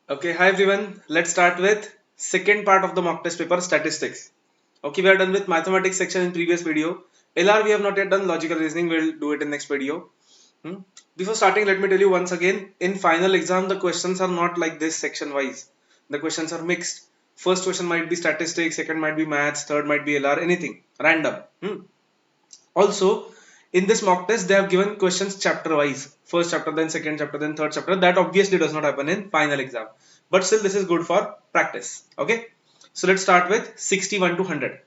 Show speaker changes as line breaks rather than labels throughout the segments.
Okay, hi everyone. Let's start with second part of the mock test paper, statistics. Okay, we are done with mathematics section in previous video. LR we have not yet done, logical reasoning we'll do it in next video. Before starting, let me tell you once again, in final exam the questions are not like this section wise. The questions are mixed. First question might be statistics, second might be maths, third might be LR, anything, random. Also, in this mock test, they have given questions chapter wise. First chapter, then second chapter, then third chapter. That obviously does not happen in final exam. But still, this is good for practice. Okay. So let's start with 61 to 100.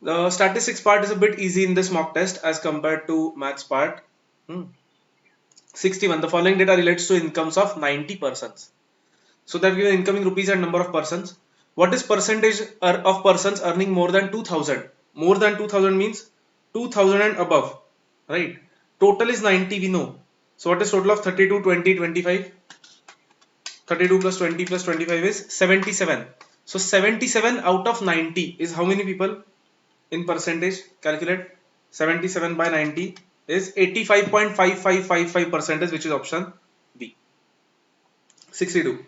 The statistics part is a bit easy in this mock test as compared to maths part. 61. The following data relates to incomes of 90 persons. So they have given income in rupees and number of persons. What is percentage of persons earning more than 2000? More than 2000 means 2000 and above, right? Total is 90, we know. So what is total of 32, 20, 25? 32 plus 20 plus 25 is 77. So 77 out of 90 is how many people in percentage? Calculate. 77 by 90 is 85.5555 percentage, which is option B. 62.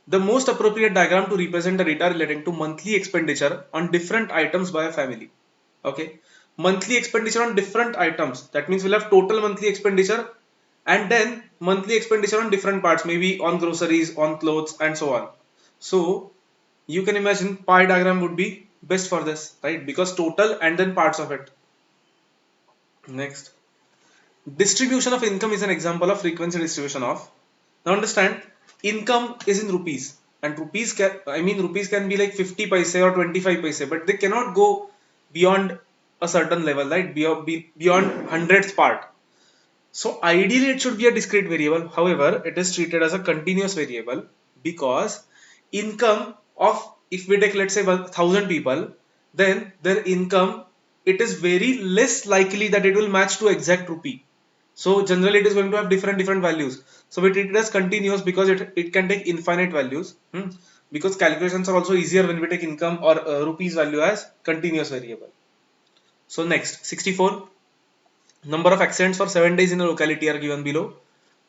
The most appropriate diagram to represent the data relating to monthly expenditure on different items by a family. Okay. Monthly expenditure on different items. That means we'll have total monthly expenditure and then monthly expenditure on different parts, maybe on groceries, on clothes, and so on. So you can imagine pie diagram would be best for this, right? Because total and then parts of it. Next. Distribution of income is an example of frequency distribution of. Now understand, income is in rupees, and rupees can be like 50 paise or 25 paise, but they cannot go beyond a certain level, right? Beyond hundredths part. So ideally it should be a discrete variable. However, it is treated as a continuous variable because income of, if we take let's say 1000 people, then their income, it is very less likely that it will match to exact rupee. So generally it is going to have different values. So we treat it as continuous because it can take infinite values. Because calculations are also easier when we take income or rupees value as continuous variable. So next, 64. Number of accidents for 7 days in a locality are given below.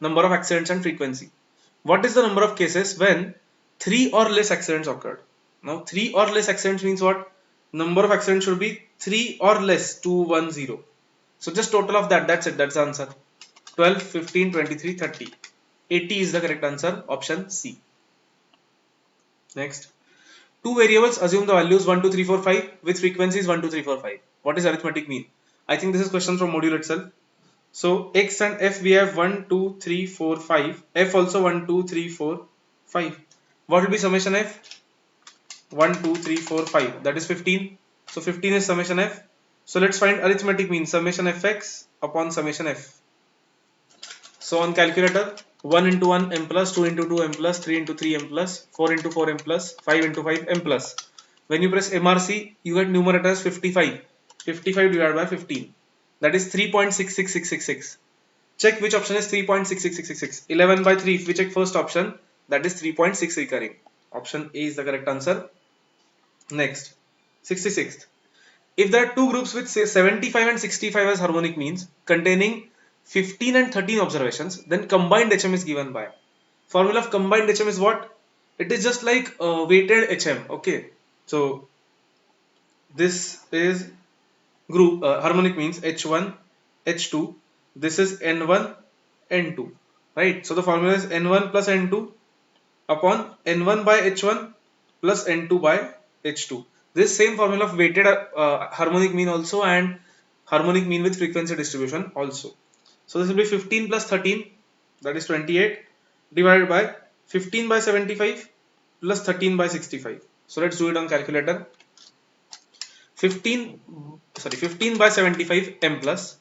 Number of accidents and frequency. What is the number of cases when 3 or less accidents occurred? Now 3 or less accidents means what? Number of accidents should be 3 or less, 210. So just total of that, that's it, that's the answer. 12, 15, 23, 30. 80 is the correct answer, option C. Next. Two variables, assume the values 1, 2, 3, 4, 5 with frequencies 1, 2, 3, 4, 5. What is arithmetic mean? I think this is question from module itself. So x and f we have 1, 2, 3, 4, 5. F also 1, 2, 3, 4, 5. What will be summation f? 1, 2, 3, 4, 5. That is 15. So 15 is summation f. So let's find arithmetic mean, summation fx upon summation f. So on calculator, 1 into 1 m plus, 2 into 2 m plus, 3 into 3 m plus, 4 into 4 m plus, 5 into 5 m plus. When you press MRC, you get numerator as 55. 55 divided by 15. That is 3.66666. Check which option is 3.66666. 11 by 3, if we check first option, that is 3.6 recurring. Option A is the correct answer. Next, 66th. If there are two groups with say 75 and 65 as harmonic means containing 15 and 13 observations, then combined HM is given by. Formula of combined HM is what? It is just like weighted HM. Okay, so this is group harmonic means H1, H2. This is N1, N2, right? So the formula is N1 plus N2 upon N1 by H1 plus N2 by H2. This same formula of weighted harmonic mean also and harmonic mean with frequency distribution also. So this will be 15 plus 13, that is 28, divided by 15 by 75 plus 13 by 65. So let's do it on calculator. 15 by 75 m plus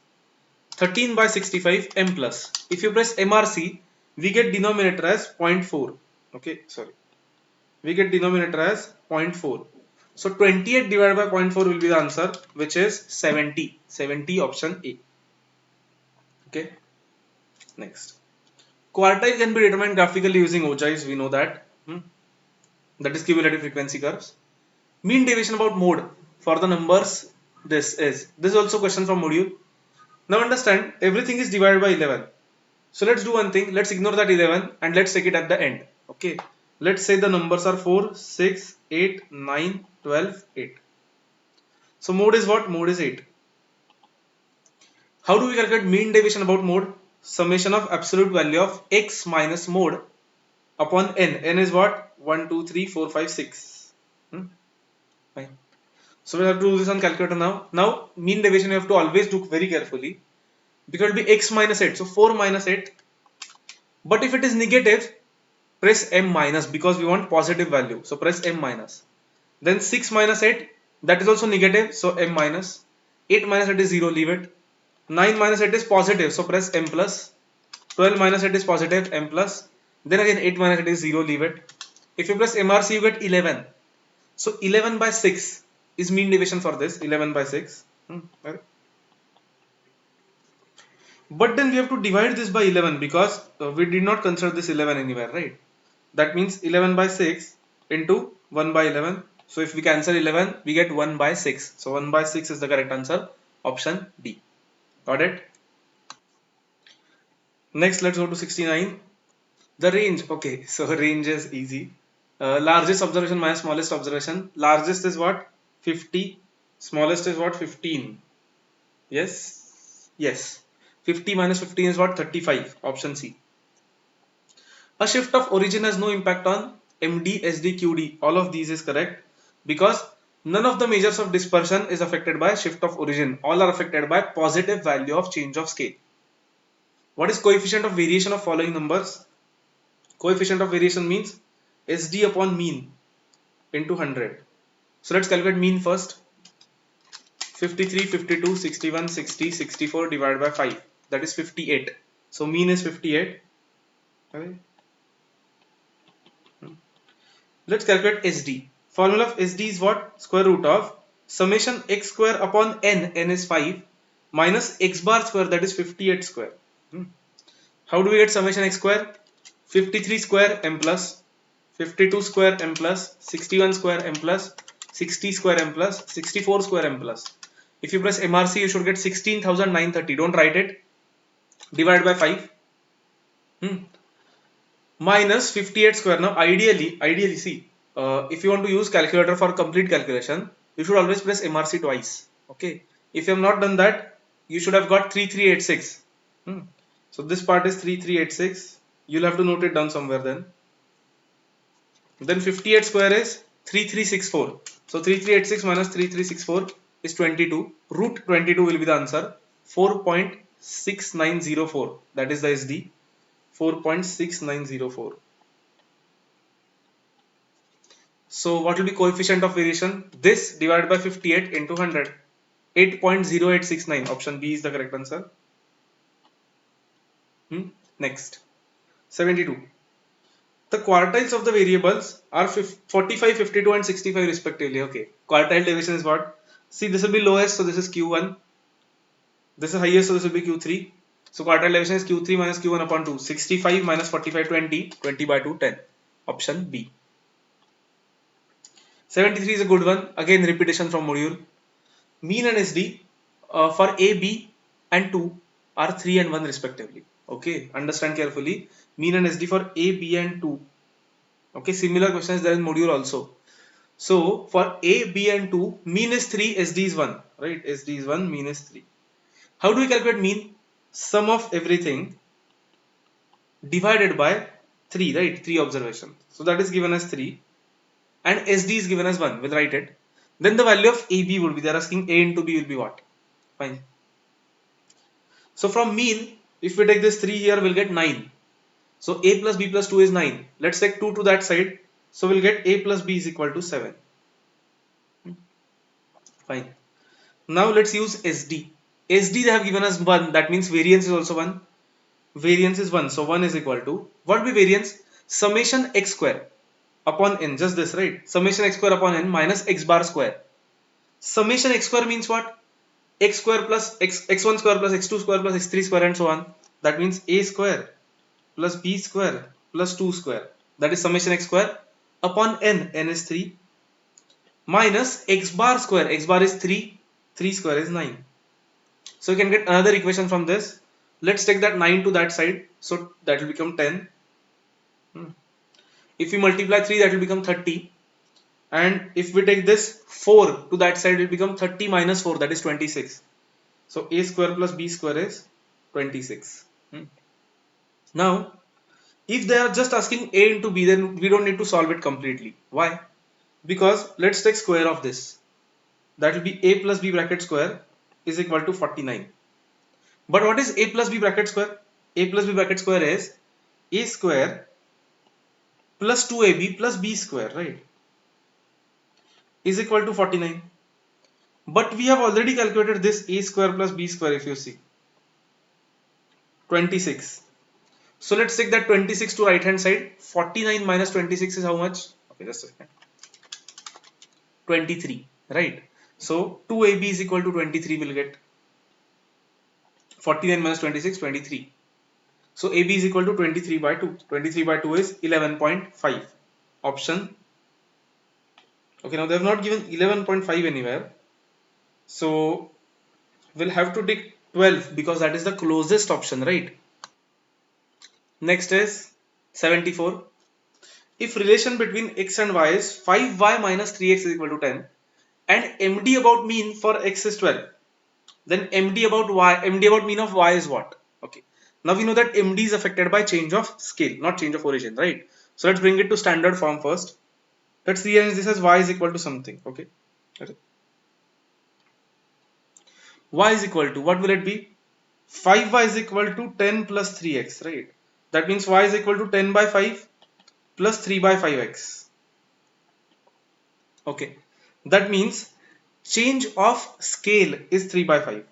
13 by 65 m plus. If you press MRC, we get denominator as 0.4. Okay, sorry. We get denominator as 0.4. So 28 divided by 0.4 will be the answer, which is 70. 70 option A. Okay. Next. Quartile can be determined graphically using OJIs. We know that. That is cumulative frequency curves. Mean deviation about mode for the numbers. This is also question from module. Now understand, everything is divided by 11. So let's do one thing. Let's ignore that 11 and let's take it at the end. Okay, let's say the numbers are 4, 6, 8, 9, 12, 8. So mode is what? Mode is 8. How do we calculate mean deviation about mode? Summation of absolute value of x minus mode upon n. N is what? 1, 2, 3, 4, 5, 6. Fine. So we have to do this on calculator now. Now mean deviation you have to always do very carefully because it will be x minus 8. So 4 minus 8. But if it is negative, press m minus because we want positive value. So press m minus. Then 6 minus 8, that is also negative. So m minus. 8 minus 8 is 0, leave it. 9 minus 8 is positive. So press m plus. 12 minus 8 is positive, m plus. Then again 8 minus 8 is 0, leave it. If you press MRC, you get 11. So 11 by 6 is mean deviation for this. 11 by 6. Right. But then we have to divide this by 11 because we did not consider this 11 anywhere, right? That means 11 by 6 into 1 by 11. So if we cancel 11, we get 1 by 6. So 1 by 6 is the correct answer. Option D. Got it? Next, let's go to 69. The range. Okay, so range is easy. Largest observation minus smallest observation. Largest is what? 50. Smallest is what? 15. Yes? Yes. 50 minus 15 is what? 35. Option C. A shift of origin has no impact on MD, SD, QD. All of these is correct because none of the measures of dispersion is affected by shift of origin. All are affected by positive value of change of scale. What is coefficient of variation of following numbers? Coefficient of variation means SD upon mean into 100. So let's calculate mean first. 53, 52, 61, 60, 64 divided by 5. That is 58. So mean is 58. Okay. Let's calculate SD. Formula of SD is what? Square root of summation x square upon n, n is 5, minus x bar square, that is 58 square. How do we get summation x square? 53 square m plus, 52 square m plus, 61 square m plus, 60 square m plus, 64 square m plus. If you press MRC, you should get 16,930. Don't write it. Divide by 5. Minus 58 square. Now ideally see, if you want to use calculator for complete calculation, you should always press MRC twice. Okay, if you have not done that, you should have got 3386. So this part is 3386. You'll have to note it down somewhere. Then 58 square is 3364. So 3386 minus 3364 is 22. Root 22 will be the answer. 4.6904. That is the SD. 4.6904. So what will be coefficient of variation? This divided by 58 into 100. 8.0869. Option B is the correct answer. Next. 72. The quartiles of the variables are 45, 52 and 65 respectively. Okay. Quartile division is what? See, this will be lowest, so this is Q1. This is highest, so this will be Q3. So quartile division is Q3 minus Q1 upon 2. 65 minus 45, 20. 20 by 2, 10. Option B. 73 is a good one. Again, repetition from module. Mean and SD for A, B and 2 are 3 and 1 respectively. Okay, understand carefully. Mean and SD for A, B and 2. Okay, similar questions there in module also. So for A, B and 2, mean is 3, SD is 1. Right, SD is 1, mean is 3. How do we calculate mean? Sum of everything divided by 3, right? 3 observation. So that is given as 3. And SD is given as 1. We'll write it. Then the value of AB would be, they're asking A into B will be what? Fine. So from mean, if we take this 3 here, we'll get 9. So A plus B plus 2 is 9. Let's take 2 to that side. So we'll get A plus B is equal to 7. Fine. Now let's use SD. SD they have given us 1. That means variance is also 1. Variance is 1. So 1 is equal to, what will be variance? Summation x square upon n. Just this, right? Summation x square upon n minus x bar square. Summation x square means what? X square plus x1 square plus x2 square plus x3 square and so on. That means a square plus b square plus 2 square. That is summation x square upon n. N is 3 minus x bar square. X bar is 3. 3 square is 9. So you can get another equation from this. Let's take that 9 to that side. So that will become 10. If we multiply 3, that will become 30. And if we take this 4 to that side, it will become 30 minus 4, that is 26. So a square plus b square is 26. Now, if they are just asking a into b, then we don't need to solve it completely. Why? Because let's take square of this. That will be a plus b bracket square is equal to 49. But what is a plus b bracket square? A plus b bracket square is a square plus 2ab plus b square, right? Is equal to 49. But we have already calculated this a square plus b square, if you see, 26. So let's take that 26 to right hand side. 49 minus 26 is how much? Okay, just a second. 23, right? So 2ab is equal to 23, will get 49 minus 26, 23. So AB is equal to 23 by 2. 23 by 2 is 11.5. Option. Okay, now they have not given 11.5 anywhere. So we'll have to take 12 because that is the closest option, right? Next is 74. If relation between x and y is 5y minus 3x is equal to 10 and MD about mean for x is 12, then MD about mean of y is what? Okay. Now we know that MD is affected by change of scale, not change of origin, right? So let's bring it to standard form first. Let's rearrange this as y is equal to something. Okay. Y is equal to, what will it be? 5y is equal to 10 plus 3x, right? That means y is equal to 10 by 5 plus 3 by 5x. Okay. That means change of scale is 3 by 5.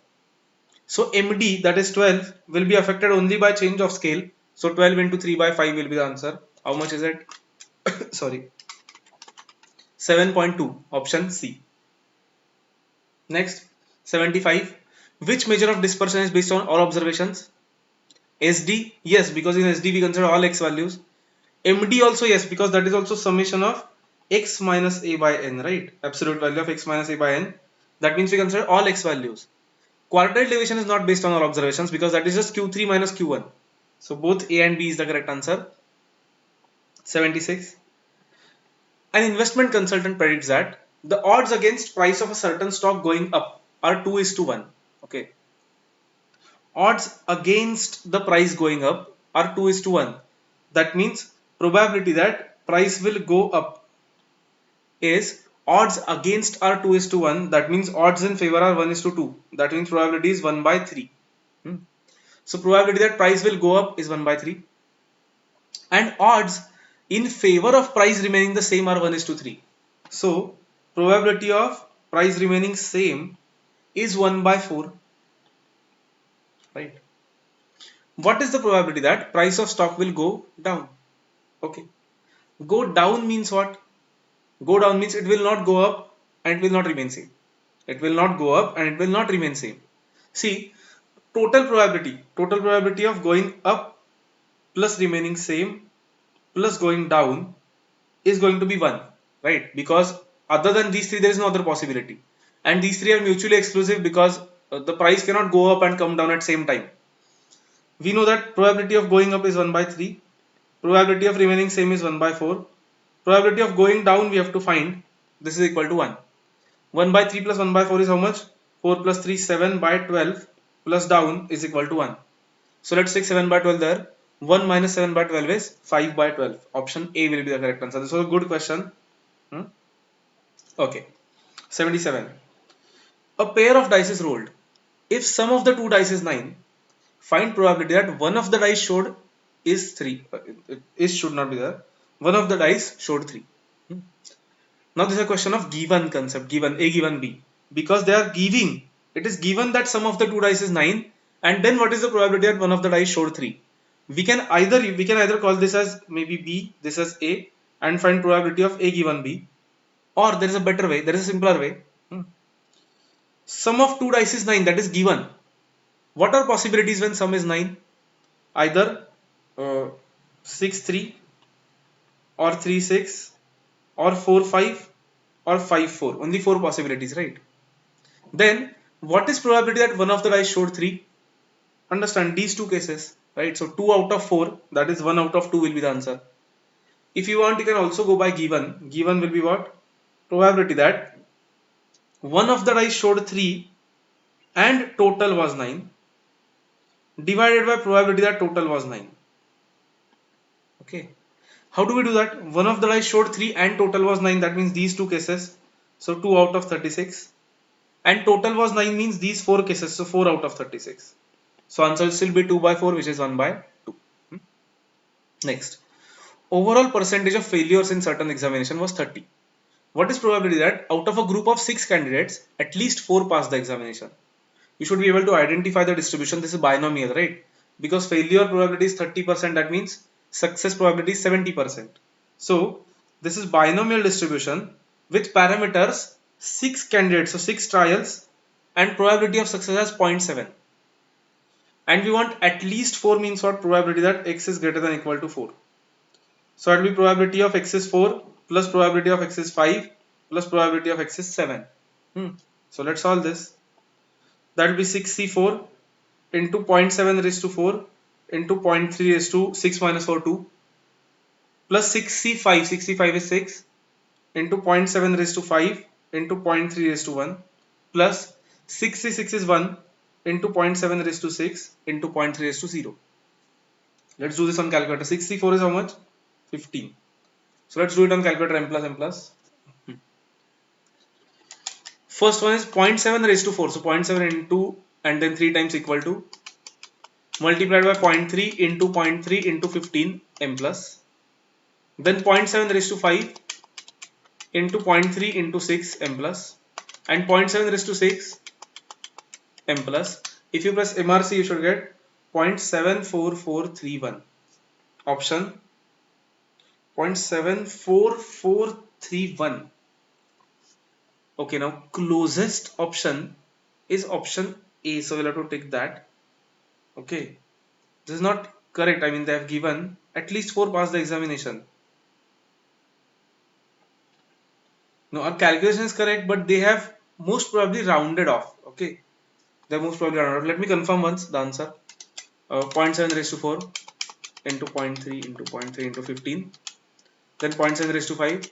So MD, that is 12, will be affected only by change of scale. So 12 into 3 by 5 will be the answer. How much is it? Sorry. 7.2. Option C. Next, 75. Which measure of dispersion is based on all observations? SD? Yes, because in SD we consider all x values. MD also yes, because that is also summation of x minus a by n, right? Absolute value of x minus a by n. That means we consider all x values. Quartile deviation is not based on all observations because that is just Q3 minus Q1. So both A and B is the correct answer. 76. An investment consultant predicts that the odds against price of a certain stock going up are 2:1. Okay. Odds against the price going up are 2:1. That means probability that price will go up is odds against are 2:1. That means odds in favor are 1:2. That means probability is 1 by 3. So probability that price will go up is 1 by 3. And odds in favor of price remaining the same are 1:3. So probability of price remaining same is 1 by 4. Right. What is the probability that price of stock will go down? Okay. Go down means what? Go down means it will not go up and it will not remain same. It will not go up and it will not remain same. See, total probability of going up plus remaining same plus going down is going to be 1, right? Because other than these three, there is no other possibility. And these three are mutually exclusive because the price cannot go up and come down at same time. We know that probability of going up is 1 by 3. Probability of remaining same is 1 by 4. Probability of going down we have to find. This is equal to 1. 1 by 3 plus 1 by 4 is how much? 4 plus 3, 7 by 12 plus down is equal to 1. So let's take 7 by 12 there. 1 minus 7 by 12 is 5 by 12. Option A will be the correct answer. This was a good question. Okay. 77. A pair of dice is rolled. If sum of the two dice is 9, find probability that one of the dice showed is 3. Is should not be there. One of the dice showed 3. Now this is a question of given concept, given A given B. Because they are giving, it is given that sum of the two dice is 9 and then what is the probability that one of the dice showed 3. We can either call this as maybe B, this as A and find probability of A given B, or there is a better way, there is a simpler way. Sum of two dice is 9, that is given. What are possibilities when sum is 9? Either 6 3 or 3 6 or 4 5 or 5 4. Only 4 possibilities, right? Then what is probability that one of the dice showed 3? Understand these two cases, right? So 2 out of 4, that is 1 out of 2 will be the answer. If you want, you can also go by given. Given will be what? Probability that one of the dice showed 3 and total was 9 divided by probability that total was 9. Okay. How do we do that? One of the dice showed 3 and total was 9. That means these two cases. So 2 out of 36. And total was 9 means these 4 cases. So 4 out of 36. So answer will still be 2 by 4, which is 1 by 2. Next. Overall percentage of failures in certain examination was 30. What is probability that out of a group of 6 candidates, at least 4 pass the examination? You should be able to identify the distribution. This is binomial, right? Because failure probability is 30%, that means success probability is 70%. So this is binomial distribution with parameters 6 candidates, so 6 trials, and probability of success as 0.7. And we want at least 4 means what? Probability that x is greater than or equal to 4. So it will be probability of x is 4 plus probability of x is 5 plus probability of x is 7. So let's solve this. That will be 6c4 into 0.7 raised to 4 into 0.3 raised to 6 minus 4, 2 plus 6c5, 6c5 is 6 into 0.7 raised to 5 into 0.3 raised to 1 plus 6c6 is 1 into 0.7 raised to 6 into 0.3 raised to 0. Let's do this on calculator. 6c4 is how much? 15. So let's do it on calculator. M plus. First one is 0.7 raised to 4. So 0.7 into and then 3 times equal to multiplied by 0.3 into 0.3 into 15 m plus. Then 0.7 raised to 5 into 0.3 into 6 m plus and 0.7 raised to 6 m plus. If you press MRC, you should get 0.74431. Option 0.74431. Okay, now closest option is option A, so we'll have to take that. Okay, this is not correct. I mean, they have given at least 4 pass the examination. No, our calculation is correct, but they have most probably rounded off. Okay, they most probably rounded off. Let me confirm once the answer. 0.7 raised to 4 into 0.3 into 0.3 into 15, then 0.7 raised to 5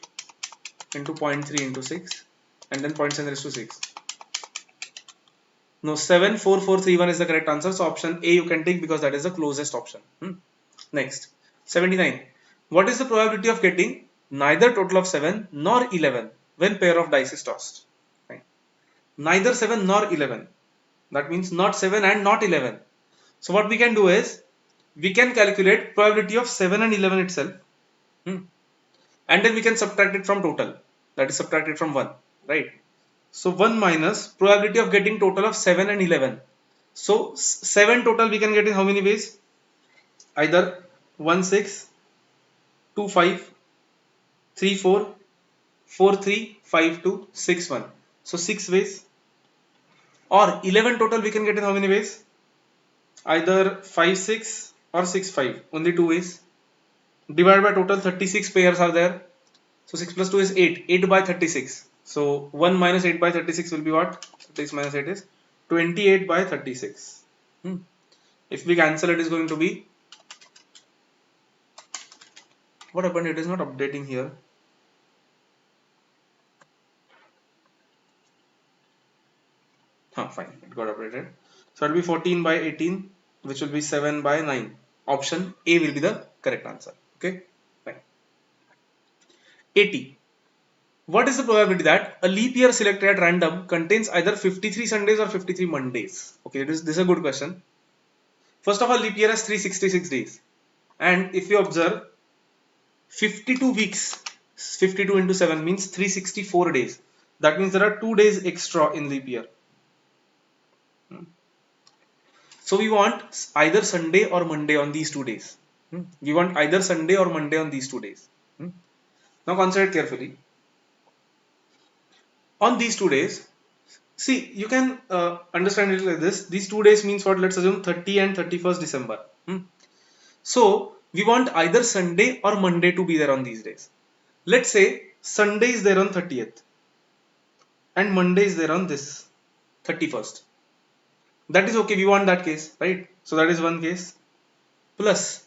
into 0.3 into 6, and then 0.7 raised to 6. No, 74431 is the correct answer. So option A you can take because that is the closest option. Next, 79. What is the probability of getting neither total of 7 nor 11 when pair of dice is tossed? Fine. Neither 7 nor 11. That means not 7 and not 11. So what we can do is we can calculate probability of 7 and 11 itself. And then we can subtract it from total. That is subtracted from 1. Right. So 1 minus probability of getting total of 7 and 11. So 7 total we can get in how many ways? Either 1 6, 2 5, 3 4, 4 3, 5 2, 6 1. So 6 ways. Or 11 total we can get in how many ways? Either 5 6 or 6 5. Only 2 ways. Divided by total 36 pairs are there. So 6 plus 2 is 8. 8 by 36. So 1 minus 8 by 36 will be what? 36 minus 8 is 28 by 36. If we cancel, it is going to be, what happened? It is not updating here. Fine, it got updated. So it will be 14 by 18, which will be 7 by 9. Option A will be the correct answer. Okay, fine. 80. What is the probability that a leap year selected at random contains either 53 Sundays or 53 Mondays? Okay, this is a good question. First of all, leap year has 366 days. And if you observe, 52 weeks, 52 into 7 means 364 days. That means there are 2 days extra in leap year. So we want either Sunday or Monday on these 2 days. We want either Sunday or Monday on these 2 days. Now consider it carefully. On these 2 days, see, you can understand it like this. These 2 days means what? Let's assume 30 and 31st December. So we want either Sunday or Monday to be there on these days. Let's say Sunday is there on 30th and Monday is there on this 31st. That is okay. We want that case, right? So that is one case. Plus,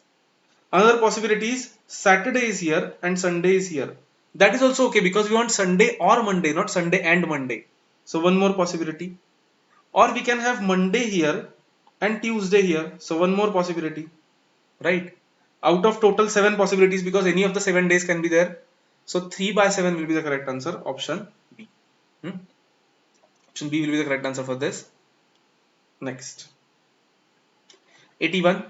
Another possibility is Saturday is here and Sunday is here. That is also okay because we want Sunday or Monday, not Sunday and Monday. So one more possibility. Or we can have Monday here and Tuesday here. So one more possibility, right? Out of total 7 possibilities, because any of the 7 days can be there. So 3 by 7 will be the correct answer. Option B. Option B will be the correct answer for this. Next. 81.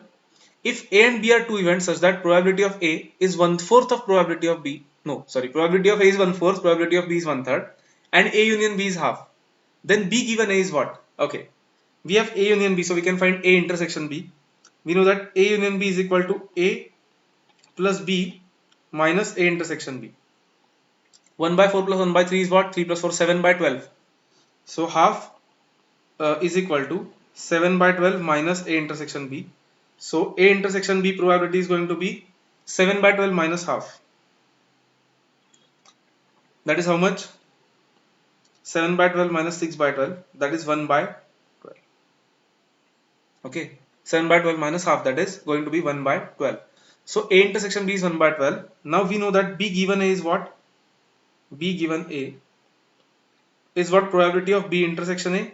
If A and B are two events such that probability of A is 1/4 of probability of B, no, sorry, probability of A is 1/4, probability of B is 1/3, and A union B is half, then B given A is what? Okay, we have A union B, so we can find A intersection B. We know that A union B is equal to A plus B minus A intersection B. 1 by 4 plus 1 by 3 is what? 3 plus 4, 7 by 12. So half is equal to 7 by 12 minus A intersection B. So A intersection B probability is going to be 7 by 12 minus half. That is how much? 7 by 12 minus 6 by 12. That is 1 by 12. Okay. 7 by 12 minus half, that is going to be 1 by 12. So A intersection B is 1 by 12. Now we know that B given A is what? B given A is what? Probability of B intersection A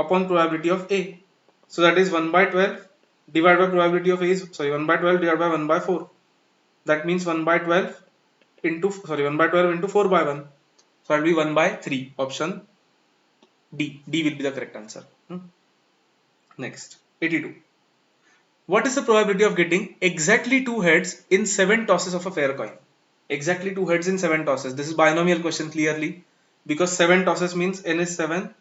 upon probability of A. So that is 1 by 12 divided by probability of A is, sorry, 1 by 12 divided by 1 by 4. That means 1 by 12 into, sorry, 1 by 12 into 4 by 1. So it will be 1 by 3. Option D. D will be the correct answer. Next. 82. What is the probability of getting exactly 2 heads in 7 tosses of a fair coin? Exactly 2 heads in 7 tosses. This is binomial question clearly, because 7 tosses means n is 7.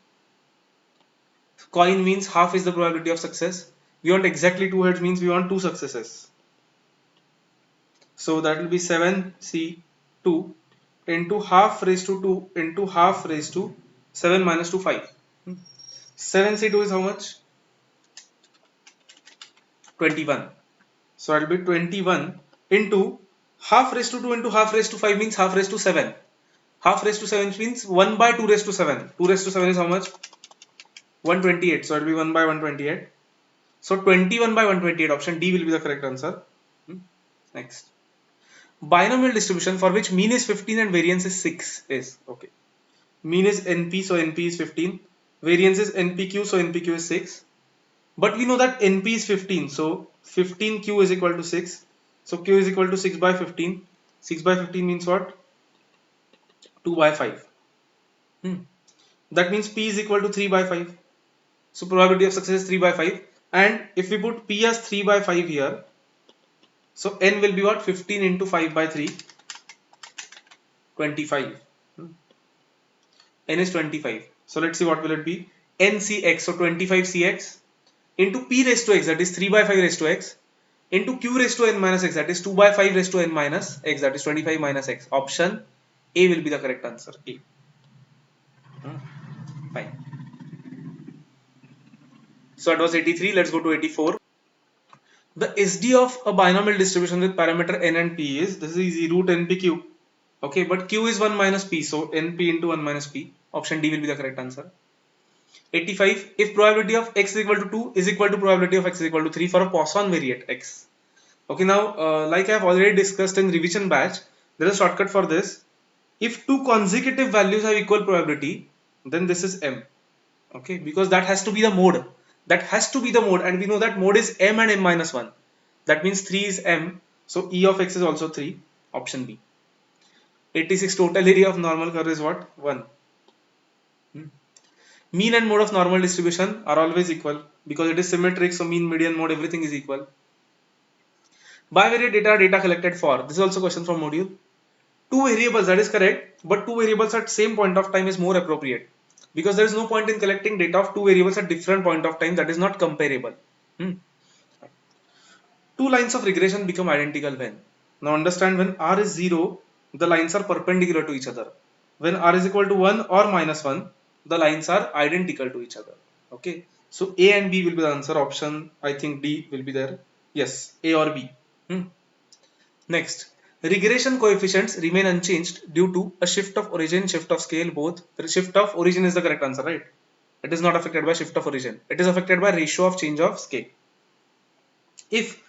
Coin means half is the probability of success. We want exactly 2 heads means we want 2 successes. So that will be 7C2 into half raised to 2 into half raised to 7 minus 2, 5. 7C2 is how much? 21. So it will be 21 into half raised to 2 into half raised to 5 means half raised to 7. Half raised to 7 means 1 by 2 raised to 7. 2 raised to 7 is how much? 128. So it will be 1 by 128. So 21 by 128, option D will be the correct answer. Next. Binomial distribution for which mean is 15 and variance is 6 is, okay. Mean is NP, so NP is 15. Variance is NPQ, so NPQ is 6. But we know that NP is 15, so 15Q is equal to 6. So Q is equal to 6 by 15. 6 by 15 means what? 2 by 5. That means P is equal to 3 by 5. So probability of success is 3 by 5. And if we put P as 3 by 5 here, so N will be what? 15 into 5 by 3, 25. N is 25. So let's see what will it be. NCX, so 25CX into P raised to X, that is 3 by 5 raised to X, into Q raised to N minus X, that is 2 by 5 raised to N minus X, that is 25 minus X. Option A will be the correct answer. A. Fine. So that was 83. Let's go to 84. The SD of a binomial distribution with parameter N and P is, this is easy, root NPQ. Okay, but Q is 1 minus P, so NP into 1 minus P. Option D will be the correct answer. 85. If probability of X is equal to 2 is equal to probability of X is equal to 3 for a Poisson variate X. Okay, now like I have already discussed in revision batch, there is a shortcut for this. If 2 consecutive values have equal probability, then this is M. Okay, because that has to be the mode. That has to be the mode, and we know that mode is M and M minus 1. That means 3 is M. So E of X is also 3. Option B. 86. Total area of normal curve is what? 1. Mean and mode of normal distribution are always equal because it is symmetric. So mean, median, mode, everything is equal. Bivariate data collected for. This is also a question from module. 2 variables, that is correct, but 2 variables at same point of time is more appropriate because there is no point in collecting data of 2 variables at different point of time. That is not comparable. 2 lines of regression become identical when? Now understand, when R is 0, the lines are perpendicular to each other. When R is equal to 1 or minus 1, the lines are identical to each other. Okay, so A and B will be the answer. Option, I think D will be there. Yes, A or B. Next, regression coefficients remain unchanged due to a shift of origin, shift of scale, both. The shift of origin is the correct answer, right? It is not affected by shift of origin. It is affected by ratio of change of scale. If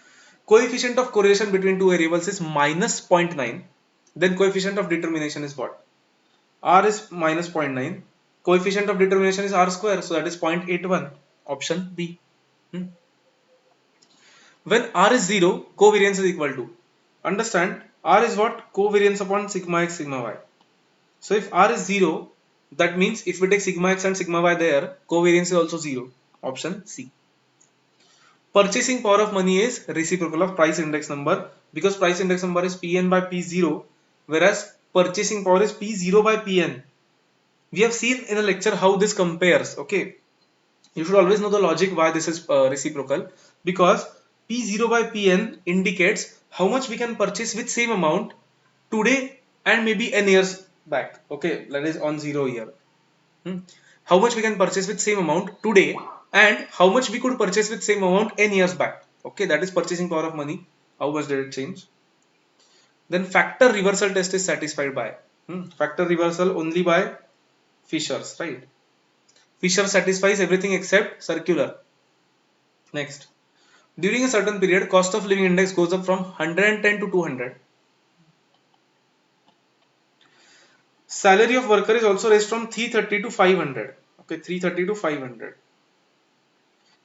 Coefficient of correlation between two variables is minus 0.9. Then coefficient of determination is what? R is minus 0.9. Coefficient of determination is R square. So that is 0.81. Option B. When R is 0, covariance is equal to. Understand, R is what? Covariance upon sigma x, sigma y. So if R is 0, that means if we take sigma x and sigma y there, covariance is also 0. Option C. Purchasing power of money is reciprocal of price index number, because price index number is Pn by P0, whereas purchasing power is P0 by Pn. We have seen in a lecture how this compares. Okay, you should always know the logic why this is reciprocal, because P0 by Pn indicates how much we can purchase with same amount today and maybe n years back. Okay, that is on 0 year. How much we can purchase with same amount today and how much we could purchase with same amount n years back. Okay, that is purchasing power of money. How much did it change? Then factor reversal test is satisfied by factor reversal only by Fisher's, right? Fisher satisfies everything except circular. Next, during a certain period, cost of living index goes up from 110 to 200. Salary of worker is also raised from 330 to 500. Okay, 330 to 500.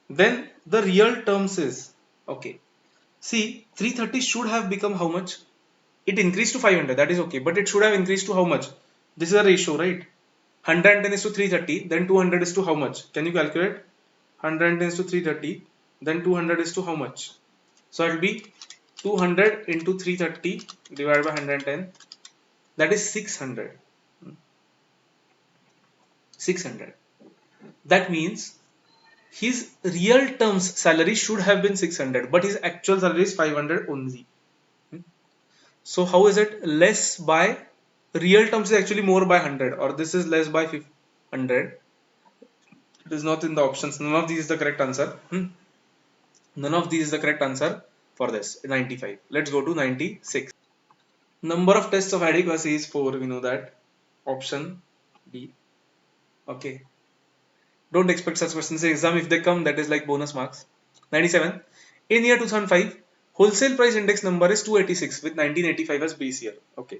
Then the real terms is, okay, see, 330 should have become how much? It increased to 500, that is okay, but it should have increased to how much? This is a ratio, right? 110 is to 330, then 200 is to how much? Can you calculate? 110 is to 330, then 200 is to how much? So it will be 200 into 330 divided by 110, that is 600. 600. That means his real terms salary should have been 600, but his actual salary is 500 only. So how is it less by, real terms is actually more by 100, or this is less by 100. It is not in the options. None of these is the correct answer. None of these is the correct answer for this. 95. Let's go to 96. Number of tests of adequacy is 4. We know that. Option D. Okay. Don't expect such questions in exam. If they come, that is like bonus marks. 97. In year 2005, wholesale price index number is 286 with 1985 as base year. Okay.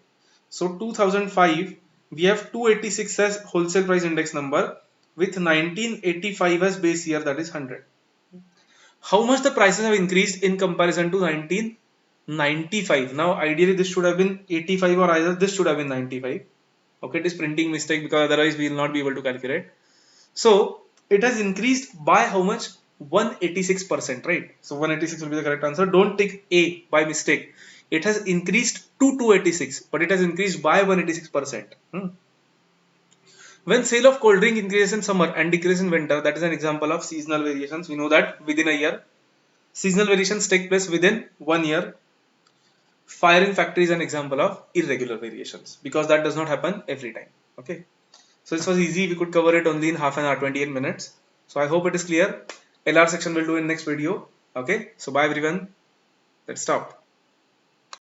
So 2005, we have 286 as wholesale price index number with 1985 as base year, that is 100. How much the prices have increased in comparison to 1995? Now ideally this should have been 85 or either this should have been 95. Okay, it is printing mistake because otherwise we will not be able to calculate. So it has increased by how much? 186%, right? So 186 will be the correct answer. Don't take A by mistake. It has increased to 286, but it has increased by 186%. When sale of cold drink increases in summer and decreases in winter, that is an example of seasonal variations. We know that within a year. Seasonal variations take place within 1 year. Fire in factory is an example of irregular variations because that does not happen every time. Okay. So this was easy. We could cover it only in half an hour, 28 minutes. So I hope it is clear. LR section will do in next video. Okay. So bye everyone. Let's stop.